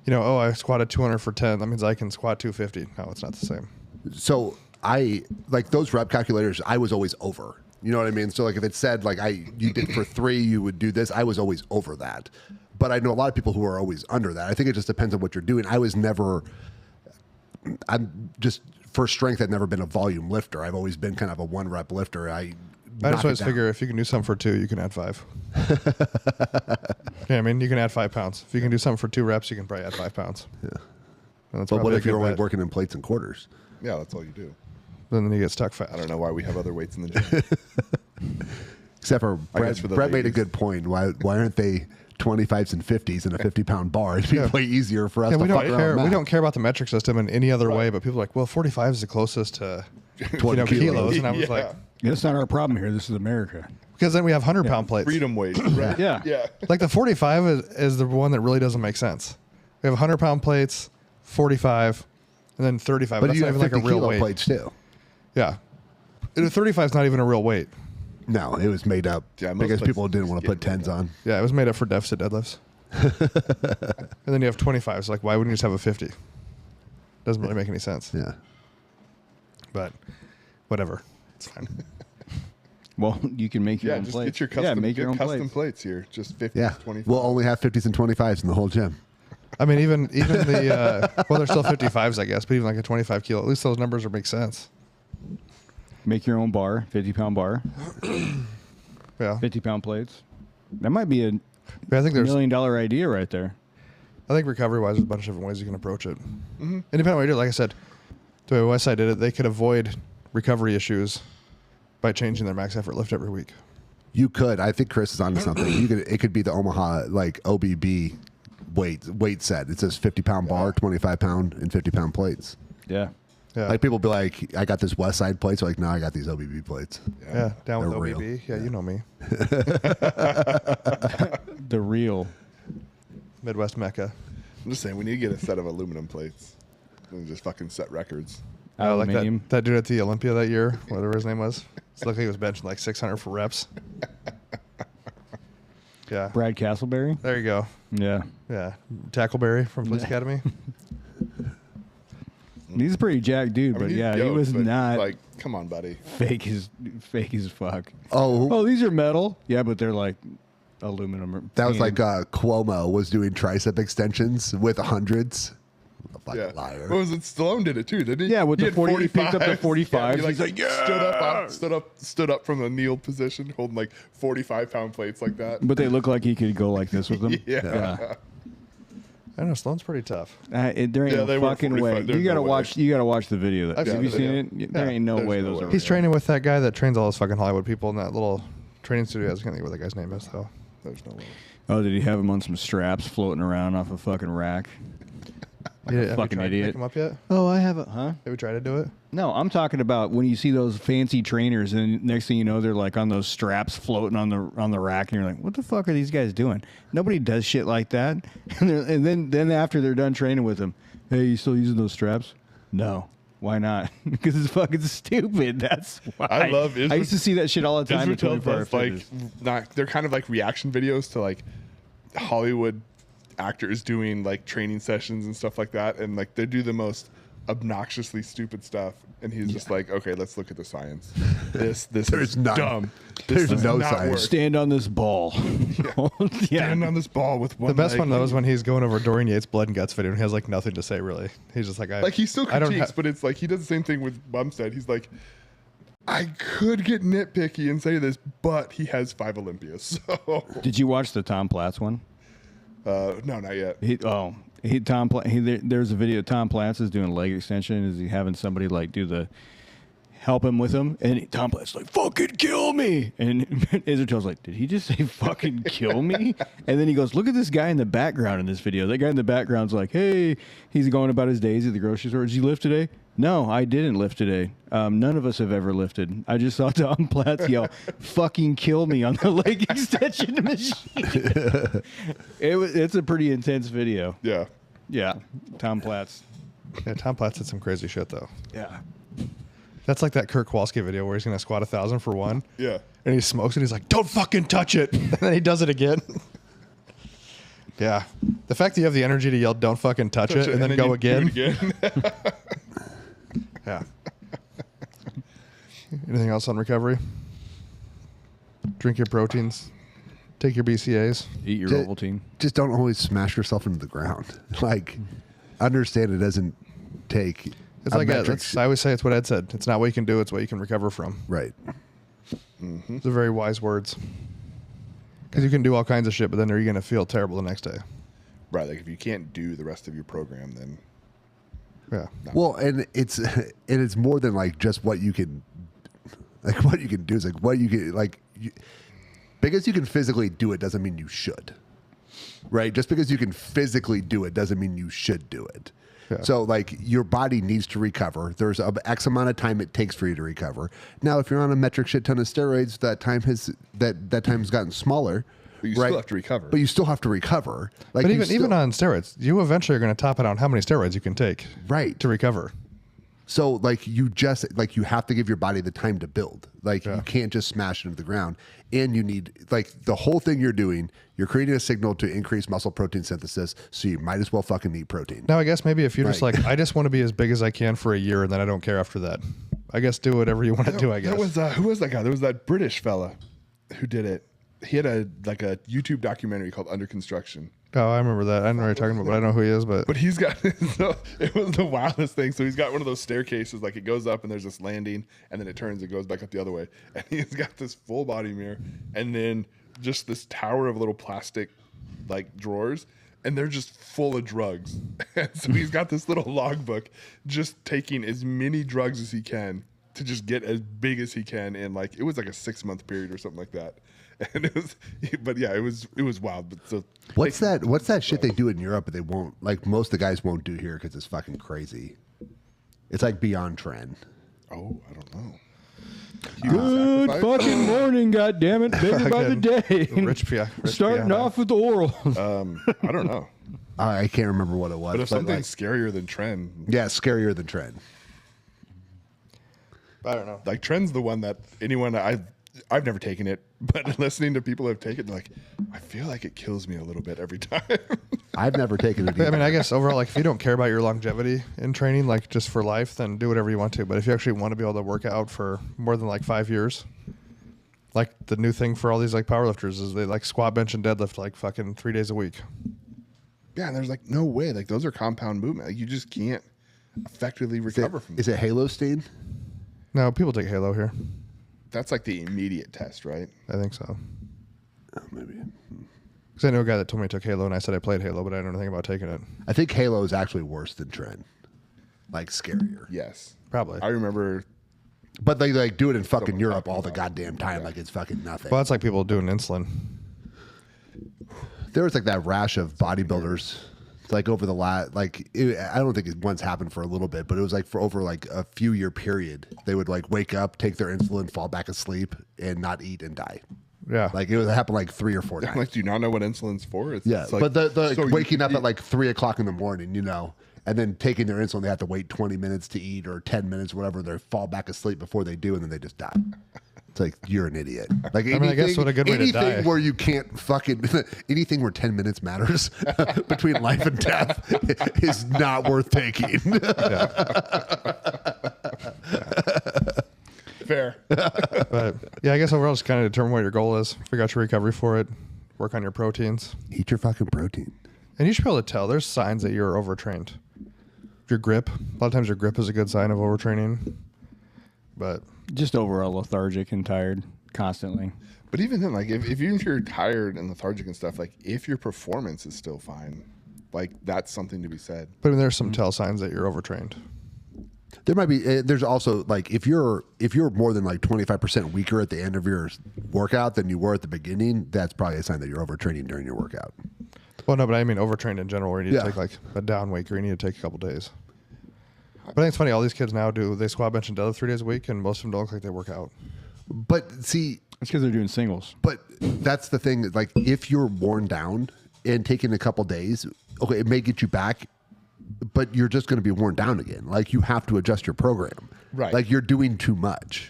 I squatted 200 for 10. That means I can squat 250. No, it's not the same. So I like those rep calculators. I was always over. You know what I mean? So like if it said like you did for 3, you would do this. I was always over that. But I know a lot of people who are always under that. I think it just depends on what you're doing. I'm just for strength. I've never been a volume lifter. I've always been kind of a 1 rep lifter. I just always figure if you can do something for 2, you can add 5. Yeah, I mean, you can add 5 pounds. If you can do something for 2 reps, you can probably add 5 pounds. Yeah. And that's But what probably a if you're good only bet. working in plates and quarters? Yeah, that's all you do. Then you get stuck fast. I don't know why we have other weights in the gym. Except for I Brett, guess for the Brett made a ladies. good point. Why aren't they 25s and 50s in a 50-pound bar? It'd be way easier for us Yeah, to we don't fuck around care. with We that. don't care about the metric system in any other way. But people are like, well, 45 is the closest to 20 kilos, and I was Yeah. like, That's not our problem here. This is America. Because then we have 100-pound plates. Freedom weight, right? Yeah. Yeah. Like the 45 is the one that really doesn't make sense. We have 100-pound plates, 45, and then 35. But That's you not have even like 50 a real kilo weight. plates too. Yeah. And a 35 is not even a real weight. No, it was made up Yeah, most because places people didn't want to put get made 10s on. Yeah, it was made up for deficit deadlifts. And then you have 25s. Like, why wouldn't you just have a 50? Doesn't really make any sense. Yeah. But whatever. It's fine. Well, you can make your Yeah, own just plates. get your custom, make your own custom plates. plates here. Just 50s, Yeah. 25s. We'll only have 50s and 25s in the whole gym. I mean, even the well, they're still 55s, I guess, but even like a 25 kilo, at least those numbers make sense. Make your own bar, 50-pound bar, Yeah. 50-pound plates. That might be a But I think $1 there's million idea right there. I think recovery-wise, there's a bunch of different ways you can approach it. And depending on what you do, like I said, the way Westside did it, they could avoid recovery issues by changing their max effort lift every week. You could. I think Chris is onto something. You could. It could be the Omaha like OBB weight set. It says 50-pound bar, 25-pound, and 50-pound plates. Yeah. Yeah. Like people be like, I got this Westside plates. Like, no, I got these OBB plates. Yeah, down with They're real. OBB. Yeah, you know me. The real. Midwest Mecca. I'm just saying, we need to get a set of aluminum plates and just fucking set records. I like Aluminium. that dude at the Olympia that year, whatever his name was. It looked like he was benching like 600 for reps. Yeah. Brad Castleberry. There you go. Yeah. Yeah. Tackleberry from Police Academy. He's a pretty jacked dude, I but mean, he's yeah, he yoked, was but, not like, come on, buddy. fake as fuck. Oh, Oh, these are metal. Yeah, but they're like aluminum. Or that was tan. like Cuomo was doing tricep extensions with hundreds. A fucking Yeah. liar. What was it? Stallone did it too, didn't he? Yeah, with He the had 40 he picked up the 45s. 45s. he, He's like, yeah! stood up from the kneel position, holding like 45-pound plates like that. But they look like he could go like this with them. Yeah. I don't know. Sloan's pretty tough. There ain't Yeah, no they were fucking 45. way. There's You gotta no way. watch. You gotta watch the video. I've Have seen you the seen video. it? There Yeah. ain't no There's way no those way. are. He's real. training with that guy that trains all those fucking Hollywood people in that little training studio. I can't think of what that guy's name is, though. There's no way. Oh, did he have him on some straps floating around off a fucking rack? Yeah, have you fucking tried to idiot. pick him up yet? Oh, I have a huh? Have we tried to do it? No, I'm talking about when you see those fancy trainers, and next thing you know, they're like on those straps floating on the rack, and you're like, "What the fuck are these guys doing?" Nobody does shit like that. And then after they're done training with them, hey, you still using those straps? No. Why not? Because it's fucking stupid. That's why. I love I used to see that shit all the time. Israel at 24 Hour does like Fitness. they're kind of like reaction videos to like Hollywood actors doing like training sessions and stuff like that, and like they do the most obnoxiously stupid stuff, and he's just like, okay, let's look at the science. This There's is none. dumb. There's This does no not science. work. Stand on this ball. Yeah. Stand on this ball with one. The best leg. one, though, is when he's going over Dorian Yates' blood and guts video, and he has like nothing to say, really. He's just like, Like he still I don't critiques, ha- but it's like he does the same thing with Bumstead. He's like, I could get nitpicky and say this, but he has 5 Olympias. So Did you watch the Tom Platz one? no, not yet. There's a video. Tom Platz is doing a leg extension. Is he having somebody like help him with him? And Tom Platz like, fucking kill me. And Israel's like, did he just say fucking kill me? And then he goes, look at this guy in the background in this video. That guy in the background's like, hey, he's going about his days at the grocery store. Did you lift today? No, I didn't lift today. None of us have ever lifted. I just saw Tom Platz yell, fucking kill me on the leg extension machine. It's a pretty intense video. Yeah. Yeah, Tom Platz. Yeah, Tom Platz did some crazy shit, though. Yeah. That's like that Kirk Kowalski video where he's going to squat 1,000 for one. Yeah. And he smokes it. He's like, don't fucking touch it. And then he does it again. Yeah. The fact that you have the energy to yell, don't fucking touch it, and then go you again. do it again. Yeah. Anything else on recovery? Drink your proteins. Take your BCAs. Eat your Ju- Ovaltine. Just don't always smash yourself into the ground. Like, understand it doesn't take. It's like I always say it's what Ed said. It's not what you can do, it's what you can recover from. Right. Those are very wise words. Because you can do all kinds of shit, but then are you going to feel terrible the next day? Right. Like if you can't do the rest of your program, then Yeah. Well, and it's more than like just what you can, like what you can do. It's like what you can because you can physically do it doesn't mean you should. Right. Just because you can physically do it doesn't mean you should do it. So like your body needs to recover. There's a X amount of time it takes for you to recover. Now, if you're on a metric shit ton of steroids, that time has gotten smaller. But you still have to recover. But you still have to recover. Like But even on steroids, you eventually are going to top it on how many steroids you can take to recover. So like you have to give your body the time to build. Like you can't just smash into the ground. And you need like the whole thing you're doing, you're creating a signal to increase muscle protein synthesis. So you might as well fucking eat protein. Now I guess maybe if you're just like, I just want to be as big as I can for a year and then I don't care after that. I guess do whatever you want to do, I guess. That was who was that guy? There was that British fella who did it. He had a YouTube documentary called Under Construction. Oh, I remember that. I don't know what you're talking about, but I know who he is. But he's got it was the wildest thing. So he's got one of those staircases, like it goes up and there's this landing, and then it turns, it goes back up the other way, and he's got this full body mirror, and then just this tower of little plastic like drawers, and they're just full of drugs. And so he's got this little logbook, just taking as many drugs as he can to just get as big as he can in like it was like a 6-month period or something like that. And it was, but yeah, it was wild. But so what's that shit they do in Europe, but they won't, like most of the guys won't do here because it's fucking crazy. It's like beyond trend. Oh, I don't know. Good fucking morning, goddammit. Bigger by the day. Rich Starting off with the oral. I don't know. I can't remember what it was. But if something's like, scarier than trend, yeah, scarier than trend. I don't know. Like trend's the one that anyone I've never taken it, but listening to people who have taken it, they're like, I feel like it kills me a little bit every time. I've never taken it. I mean, I guess overall, like if you don't care about your longevity in training, like just for life, then do whatever you want to. But if you actually want to be able to work out for more than like 5 years, like the new thing for all these like powerlifters is they like squat, bench, and deadlift like fucking 3 days a week. Yeah, and there's like no way. Like those are compound movement. Like you just can't effectively recover from. Is it Halo Stain? No, people take Halo here. That's like the immediate test, right? I think so. Oh, maybe. Because I know a guy that told me he took Halo, and I said I played Halo, but I don't know anything about taking it. I think Halo is actually worse than trend. Like scarier. Yes, Probably. I remember. But they like do it in fucking Someone Europe talking all the about goddamn time, like it's fucking nothing. Well, that's like people doing insulin. There was like that rash of bodybuilders, like over the last, like I don't think it once happened for a little bit, but it was like for over like a few year period. They would like wake up, take their insulin, fall back asleep, and not eat and die. Yeah. Like it would happen like 3 or 4 I'm times. like, do you not know what insulin's for? It's, Yeah, it's like, but the so waking up at like 3 o'clock in the morning, and then taking their insulin, they have to wait 20 minutes to eat or 10 minutes, whatever. They fall back asleep before they do, and then they just die. It's like, you're an idiot. Like anything, I guess what a good way to die. anything where you can't fucking, anything where 10 minutes matters between life and death is not worth taking. fair. But yeah, I guess overall just kind of determine what your goal is. Figure out your recovery for it. Work on your proteins. Eat your fucking protein. And you should be able to tell. There's signs that you're overtrained. Your grip. A lot of times your grip is a good sign of overtraining. But Just overall lethargic and tired constantly. But even then, like if you're tired and lethargic and stuff, like if your performance is still fine, like that's something to be said. I mean, there's some tell signs that you're overtrained. There might be. There's also like if you're more than like 25% weaker at the end of your workout than you were at the beginning, that's probably a sign that you're overtraining during your workout. Well, no, but I mean overtrained in general, where you need to Yeah. take like a down week, or you need to take a couple days. But I think it's funny. All these kids now they squat, bench, and deadlift 3 days a week, and most of them don't look like they work out. But see, It's because they're doing singles. but that's the thing. Like if you're worn down and taking a couple days, okay, it may get you back, but you're just going to be worn down again. Like you have to adjust your program. Right. Like you're doing too much.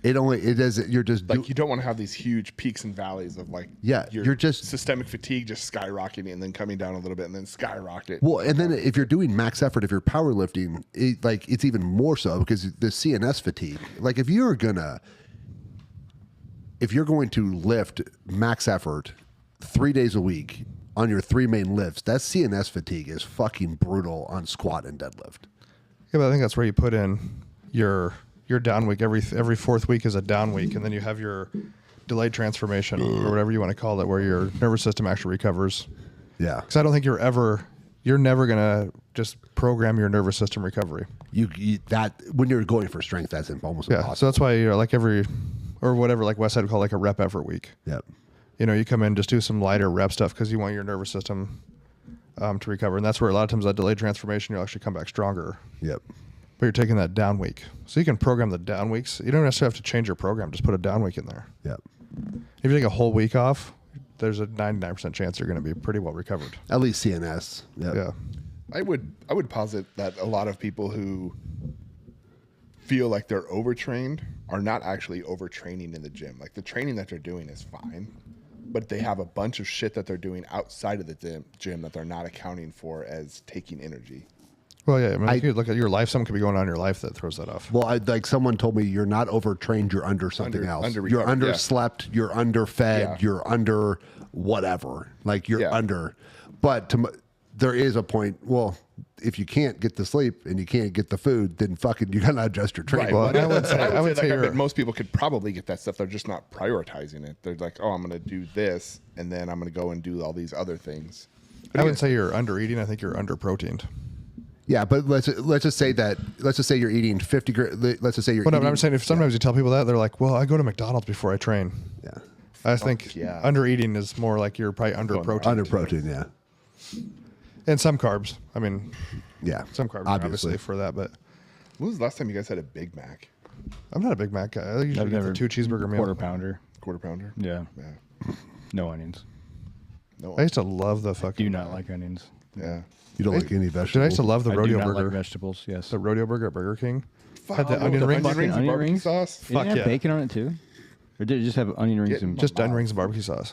You're just Like you don't want to have these huge peaks and valleys of like Yeah, your you're just- systemic fatigue just skyrocketing and then coming down a little bit and then skyrocket. Well, and then if you're doing max effort, if you're powerlifting, it's even more so because the CNS fatigue. Like if you're going to lift max effort 3 days a week on your 3 main lifts, that CNS fatigue is fucking brutal on squat and deadlift. Yeah, but I think that's where you put in your down week. Every fourth week is a down week, and then you have your delayed transformation or whatever you want to call it, where your nervous system actually recovers. Yeah, Because I don't think you're never gonna just program your nervous system recovery. you that when you're going for strength, that's almost Yeah, impossible. so that's why like whatever, like Wes said, we call like a rep effort week. Yep. You know, you come in, just do some lighter rep stuff because you want your nervous system to recover. And that's where a lot of times that delayed transformation, you'll actually come back stronger. Yep. But you're taking that down week. So you can program the down weeks. You don't necessarily have to change your program. Just put a down week in there. Yep. If you take a whole week off, there's a 99% chance you're going to be pretty well recovered. At least CNS. Yep. Yeah. I would posit that a lot of people who feel like they're overtrained are not actually overtraining in the gym. Like the training that they're doing is fine, but they have a bunch of shit that they're doing outside of the gym that they're not accounting for as taking energy. Well, yeah. I mean, if you look at your life, something could be going on in your life that throws that off. Well, like someone told me, you're not overtrained. You're under something else. You're underslept. Yeah. You're underfed. Yeah. You're under whatever. Like you're under. But there is a point. Well, if you can't get the sleep and you can't get the food, then fucking you gotta adjust your training. Right. Well, I would say most people could probably get that stuff. They're just not prioritizing it. They're like, oh, I'm going to do this, and then I'm going to go and do all these other things. I wouldn't say you're under eating. I think you're under proteined. Yeah, but let's just say you're eating 50. Let's just say you're. Well, no, eating, but I'm saying if sometimes you tell people that, they're like, "Well, I go to McDonald's before I train." Yeah, I think under eating is more like you're probably under protein. Under protein, yeah. And some carbs. I mean, yeah, some carbs obviously for that. But when was the last time you guys had a Big Mac? I'm not a Big Mac guy. I usually get the 2 cheeseburger meal. Quarter pounder. Yeah. No onions. No. I used to love the fucking. Do not like onions. Yeah. You don't like any vegetables. Dude, I used to love the rodeo I do not burger. like vegetables. Yes. The rodeo burger at Burger King. Had the Fuck, onion rings. and barbecue sauce. Did it have bacon on it too? Or did it just have onion rings and Just onion rings and barbecue sauce.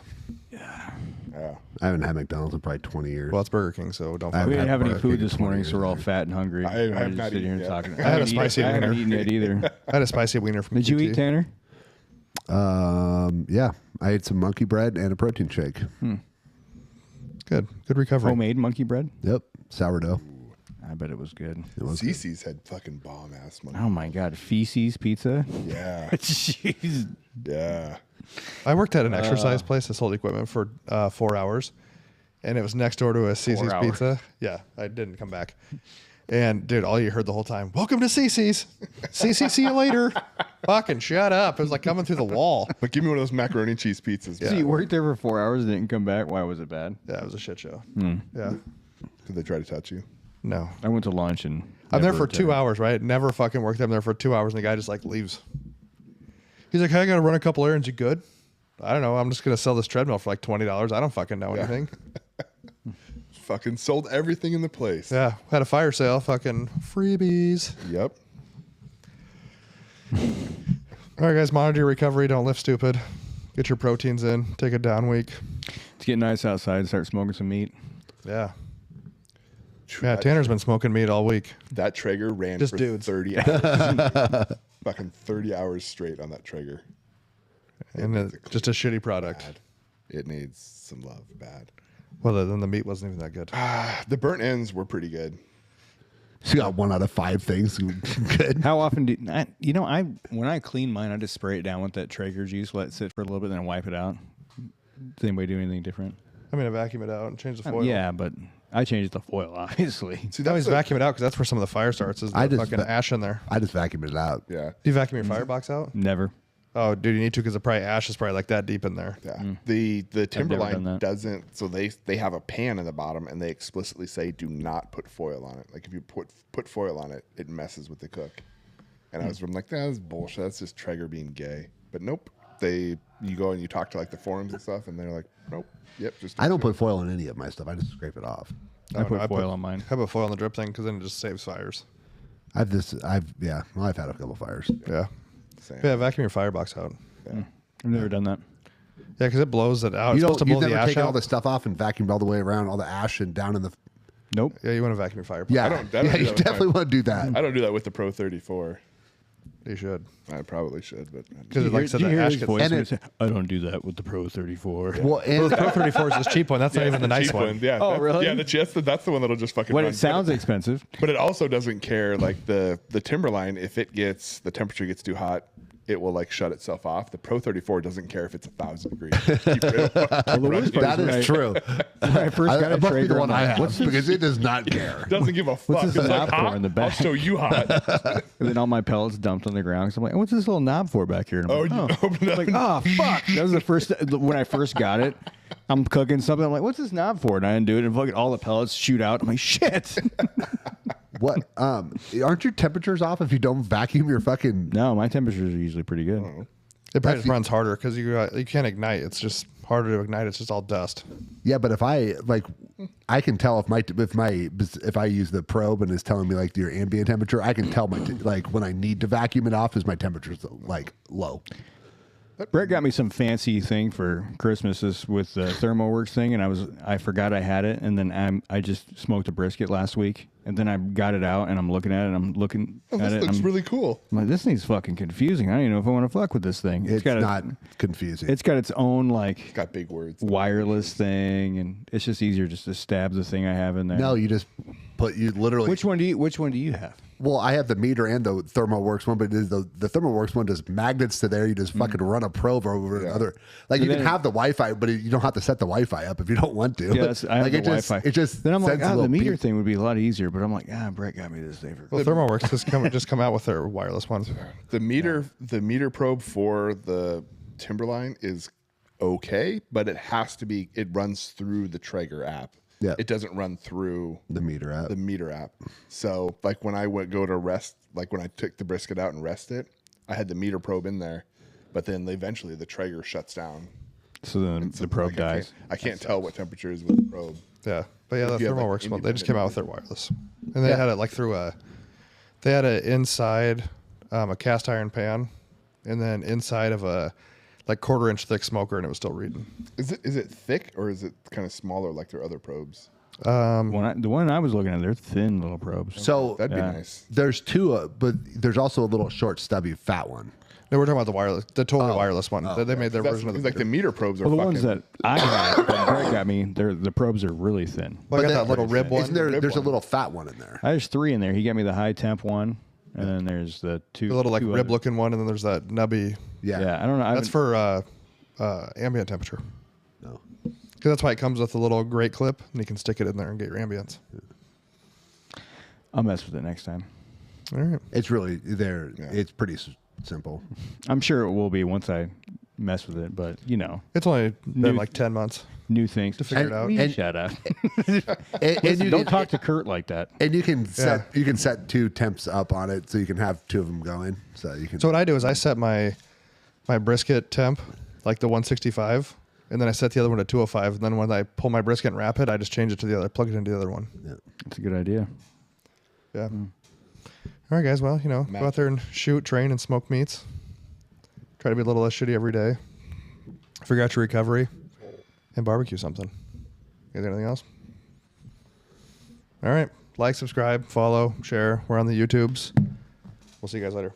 Yeah. I haven't had McDonald's in probably 20 years. Well, it's Burger King, so don't. We didn't have any Burger food King this in 20 morning, so we're all years. fat and hungry. I have not sitting here eaten yet. talking. I had a spicy I haven't wiener. eaten it either. I had a spicy wiener from. Did you QT. eat, Tanner? Yeah, I ate some monkey bread and a protein shake. Good recovery. Homemade monkey bread? Yep, sourdough. I bet it was good. It was good. Cece's had fucking bomb ass money. Oh my god, feces pizza? Yeah. Jeez. Yeah. I worked at an exercise place that sold equipment for 4 hours, and it was next door to a Cece's hours. Pizza. Yeah, I didn't come back. And dude, all you heard the whole time, "Welcome to Cece's. Cece, see you later." Fucking shut up! It was like coming through the wall. But give me one of those macaroni and cheese pizzas. So you worked there for 4 hours and didn't come back? Why was it bad? Yeah, it was a shit show. Yeah, Did they try to touch you? no. I went to lunch and I'm there never for 2 hours, right? Never fucking worked there. I'm there for 2 hours, and the guy just like leaves. He's like, "Hey, I gotta run a couple errands. You good?" I don't know. I'm just gonna sell this treadmill for like $20. I don't fucking know anything. Fucking sold everything in the place. Yeah, had a fire sale. Fucking freebies. Yep. All right, guys, monitor your recovery. Don't lift stupid. Get your proteins in. Take a down week. It's getting nice outside. Start smoking some meat. Yeah. Yeah, Tanner's been smoking meat all week. That Traeger ran Just for dudes. 30 hours. Fucking 30 hours straight on that Traeger. And it's just a shitty product. Bad. It needs some love. Bad. Well, then the meat wasn't even that good. The burnt ends were pretty good. So you got 1 out of 5 things. Good. How often do when I clean mine, I just spray it down with that Traeger juice, let it sit for a little bit, then wipe it out. Does anybody do anything different? I mean, I vacuum it out and change the foil. Yeah, but I changed the foil, obviously. See, I always vacuum it out because that's where some of the fire starts. Is the fucking ash in there. I just vacuumed it out. Yeah. Do you vacuum your firebox out? Never. Oh, dude, you need to because the probably ash is probably like that deep in there. Yeah. The done Timberline that. doesn't. So they have a pan in the bottom, and they explicitly say do not put foil on it. Like if you put foil on it, it messes with the cook. And I'm like, that's bullshit. That's just Traeger being gay. But nope. You go and you talk to like the forums and stuff, and they're like, nope. Yep. Just I don't put foil on any of my stuff. I just scrape it off. I put foil on mine. I put foil on the drip thing because then it just saves fires. I've had a couple fires. Yeah. Same. Yeah, vacuum your firebox out. Yeah. I've never done that. Yeah, because it blows it out. It's You've supposed to blow the never ash taken out. all the stuff off and vacuumed all the way around, all the ash and down in the. Nope. Yeah, you want to vacuum your firebox. Yeah, I don't do yeah, that you with definitely mine. want to do that. I don't do that with the Pro 34. You should. I probably should, but Because like I said, Did you the hear ash his gets... voice and when it- he said, I don't do that with the Pro 34. Well, Well, and the Pro 34 is this cheap one. That's not even the nice cheap one. Yeah. Oh, that- really? Yeah, that's the one that'll just fucking When run. it sounds expensive. But it also doesn't care. Like the Timberline, if the temperature gets too hot, it will like shut itself off. The Pro 34 doesn't care if it's 1,000 degrees. that is true. When I first got It a must be the Traeger, one I'm I like, have because it does not care. Doesn't give a fuck. this It's knob like, for hot? in the I'll back? show you hot. And then all my pellets dumped on the ground. So I'm like, what's this little knob for back here? And I'm Oh, like, you open it up like, oh fuck! That was the first when I first got it. I'm cooking something. I'm like, what's this knob for? And I didn't do it. And fucking all the pellets shoot out. I'm like, shit. What? Aren't your temperatures off if you don't vacuum your fucking? No, my temperatures are usually pretty good. It probably just runs harder because you can't ignite. It's just harder to ignite. It's just all dust. Yeah, but if I I can tell if I use the probe and it's telling me like your ambient temperature, I can tell like when I need to vacuum it off is my temperature's like low. Brett got me some fancy thing for Christmas with the ThermoWorks thing, and I forgot I had it, and then I just smoked a brisket last week, and then I got it out, and I'm looking at it, and I'm looking at This it. looks really cool. I'm like, this thing's fucking confusing. I don't even know if I want to fuck with this thing. It's not confusing. It's got its own It's got big words. wireless thing, and it's just easier just to stab the thing I have in there. No, you just you literally. Which one do you have? Well, I have the meter and the ThermoWorks one, but the ThermoWorks one does magnets to there. You just fucking run a probe over another. Like, you can have the Wi-Fi, but you don't have to set the Wi-Fi up if you don't want to. Yes, I have like the it just, Wi-Fi. It just then I'm like, sends a the little meter beep. thing would be a lot easier, but I'm like, Brett got me this thing for Well, ThermoWorks just come out with their wireless ones. The meter probe for the Timberline is okay, but it runs through the Traeger app. Yeah. It doesn't run through The meter app. the meter app. So like when I would go to rest, like when I took the brisket out and rest it, I had the meter probe in there, but then eventually the Traeger shuts down. So then the probe Like, dies. I can't tell what temperature is with the probe. Yeah, but yeah, the If you have, like, ThermoWorks one, they just came out with their wireless, and they Yeah. had it like through they had it inside a cast iron pan, and then inside of a like 1/4 inch thick smoker, and it was still reading. Is it thick or is it kind of smaller like their other probes? The one I was looking at, they're thin little probes. So That'd be Yeah. nice. there's two, but there's also a little short, stubby, fat one. No, we're talking about the wireless, the totally wireless one. They made their That's version of the like the meter probes are Well, the fucking. ones that I got, that Brett got me, the probes are really thin. Well, I got But that little then- rib one. Isn't there? Rib There's a one. little fat one in there. There's 3 in there. He got me the high temp one, and then there's the two. The little like two rib other- looking one, and then there's that nubby. Yeah. Yeah, I don't know. I That's haven't- for ambient temperature. No. Because that's why it comes with a little grate clip, and you can stick it in there and get your ambience. I'll mess with it next time. All right. It's really there. It's pretty simple. I'm sure it will be once I mess with it, but It's only been like 10 months. new things to figure it out. And- Shut up. And you Don't can, talk to Kurt like that. And you can set 2 temps up on it, so you can have 2 of them going. So you can. So what I do is I set my brisket temp, like the 165, and then I set the other one to 205. And then when I pull my brisket and wrap it, I just change it to the other, plug it into the other one. That's a good idea. Yeah. All right, guys. Well, go out there and shoot, train, and smoke meats. Try to be a little less shitty every day. Figure out your recovery and barbecue something. You guys got anything else? All right. Like, subscribe, follow, share. We're on the YouTubes. We'll see you guys later.